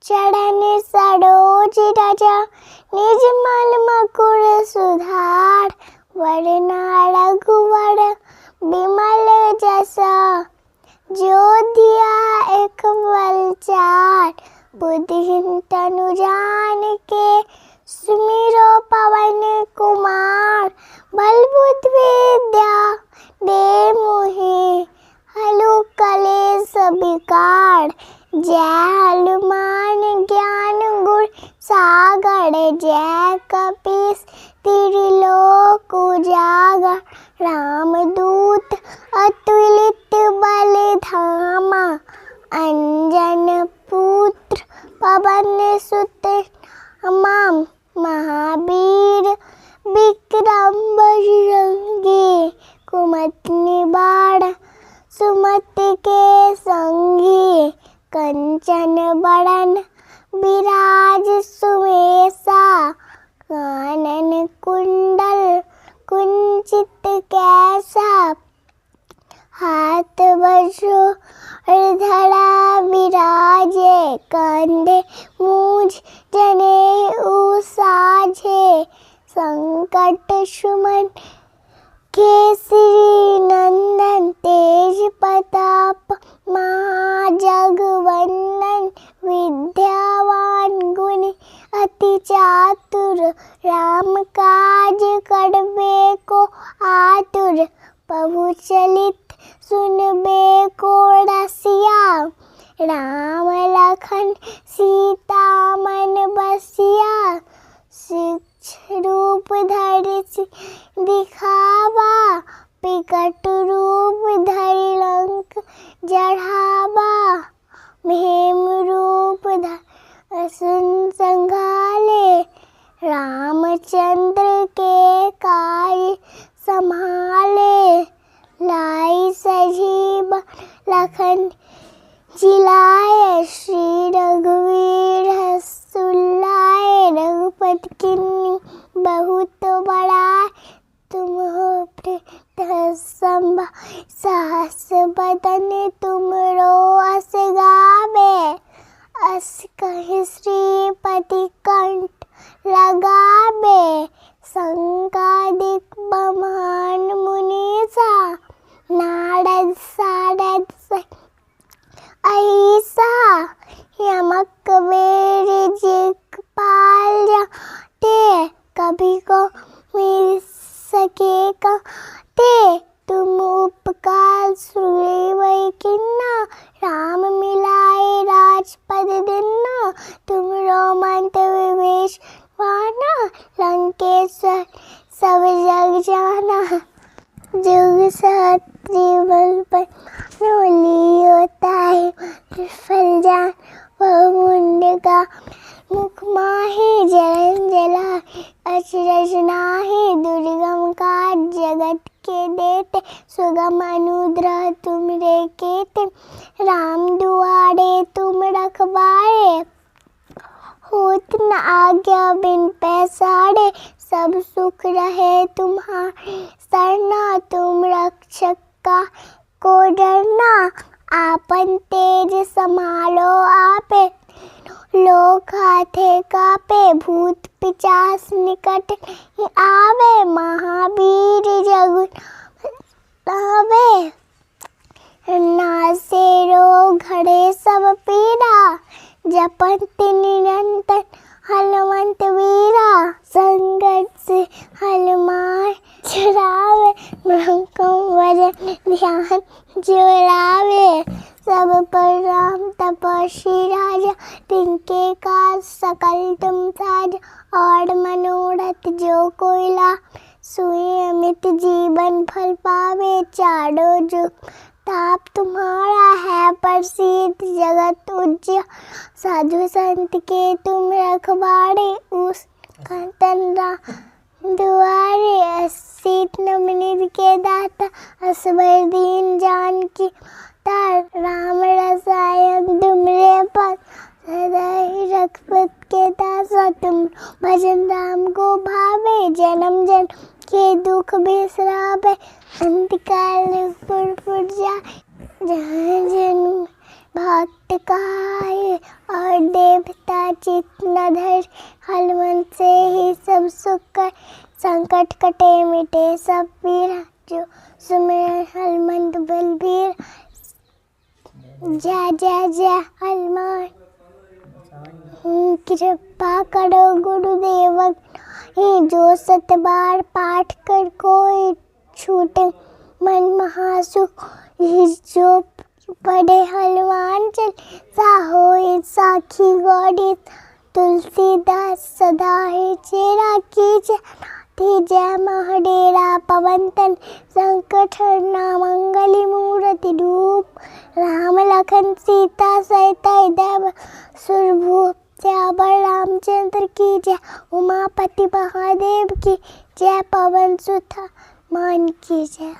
चरण सरोज रज निजमल मकुर सुधार। वरना रघुवर बिमल जस जो दिया एक बलचार। बुद्धिहीन तनु जानिके सुमिरो पवन कुमार। बल बुद्धि विद्या दे मोहि हलु कलेस विकार। जय हनुमान ज्ञान गुण सागर जय कपीस त्रिलोक उजागर। रामदूत अतुलित बल धामा अंजन पुत्र पवन सुत नामा। महावीर विक्रम बजरंगी कुमति निवार। सुमति के संगी कंचन बरन विराज सुमेसा। कानन कुंडल कुंचित कैसा। हाथ वज्र धरा विराजे। कंधे मूंज जनेऊ साजे। संकट सुमन केसरी नंदन तेज प्रताप महाजगवंदन। विद्यावान गुणी अति चातुर राम काज करबे को आतुर। प्रभु चरित सुनबे को रसिया। राम लखन सीता मन बसिया। शिक्ष रूप धरि दिखावा। विकट रूप धरि लंक जरावा। भीम रूप धरि असुर संहारे। रामचंद्र के काज संभाले। लाई सजीवन लखन जिलाए। श्री रघुवीर हर्षुलाए। रघुपति कीन्ही बहुत बड़ाई। तुम हो प्रीत संभा सहस बदन तुमरो अस गावे। अस कहि श्रीपति कंठ लगावे। संकादिक ब्रह्मांड मुनीसा। नारद सारद ऐसा। यमक बेर जेकपाल जाते। कभी को मिल सके कहते। तुम उपकार सुग्रीव कीन्हा। राम मिलाए राजपद दीन्हा। तुम रोमंत विभीषण माना। लंकेश्वर सब जग जाना। जुग सहस्त्र बल पर लियो ताहि। फल जान बहुमूल्य का मुख माहि। जलन जलाहि अचरज नाहि। दुर्गम काज जगत के देते। सुगम अनुग्रह तुमरे केते। राम दुआरे तुम रखवारे। होत न आज्ञा बिन पैसारे। सब सुख रहे तुम्हारी सरना। तुम रक्षक का को डरना। आपन तेज समारो आपे। लोक हाथे कापे। भूत पिशाच निकट नहीं आवे। महावीर जगु लावे। नासे रोग हरे सब पीरा। जपत निरंतर हनुमंत वीरा। संकट से हनुमान छुड़ावे। ब्रह्म वजन ध्यान जुड़ावे। सब पर राम तपस्वी राजा। तिनके काज सकल तुम साजा। और मनोरथ जो कोई ला। सोई अमित जीवन फल पावे। चारों जुग ताप तुम्हारा है प्रसिद्ध जगत उज्ज्वल। साधु संत के तुम रखवारे। उस कंचन दुआरे। असीत नवनीत के दाता। असबर दीन जानकी तार। राम रसायन तुमरे पास। सदा ही रघुपत के दासा। तुम भजन राम को भावे। जन्म जन्म के दुख बिसरावे। अंतकाल पुर जाए। जहाँ जन्म भक्त कहाए। और देवता चित न धर, हनुमंत से ही सब सुख कर। संकट कटे मिटे सब पीर, जो सुमिरन हनुमंत बलबीर। जय जय जय हनुमान, कृपा करो गुरुदेव, जो सत बार पाठ कर कोई छूटे मन महासुख। जो पढ़े हनुमान चालीसा होए साखी गौरी। तुलसीदास सदा ही चेरा कीजे, जय महाडेरा पवन तन संकट हरना मंगली मूर्ति रूप। राम लखन सीता सहित देव सुरभूप। सियावर रामचंद्र की जय, उमापति महादेव की जय, पवन सुत हनुमान की जय।